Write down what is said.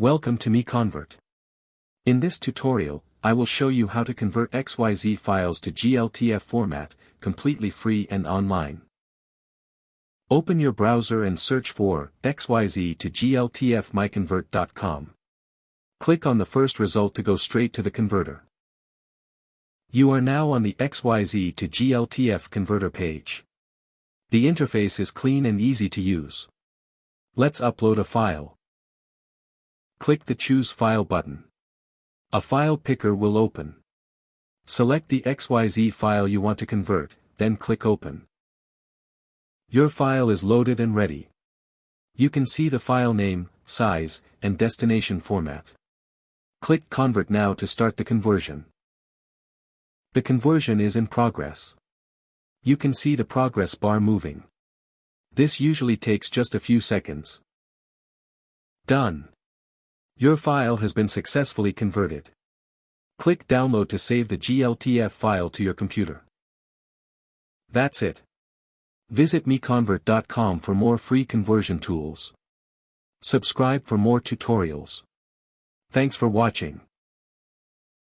Welcome to MiConvert. In this tutorial, I will show you how to convert XYZ files to GLTF format, completely free and online. Open your browser and search for XYZ to GLTF MiConvert.com. Click on the first result to go straight to the converter. You are now on the XYZ to GLTF converter page. The interface is clean and easy to use. Let's upload a file. Click the Choose File button. A file picker will open. Select the XYZ file you want to convert, then click Open. Your file is loaded and ready. You can see the file name, size, and destination format. Click Convert now to start the conversion. The conversion is in progress. You can see the progress bar moving. This usually takes just a few seconds. Done. Your file has been successfully converted. Click Download to save the GLTF file to your computer. That's it. Visit MiConvert.com for more free conversion tools. Subscribe for more tutorials. Thanks for watching.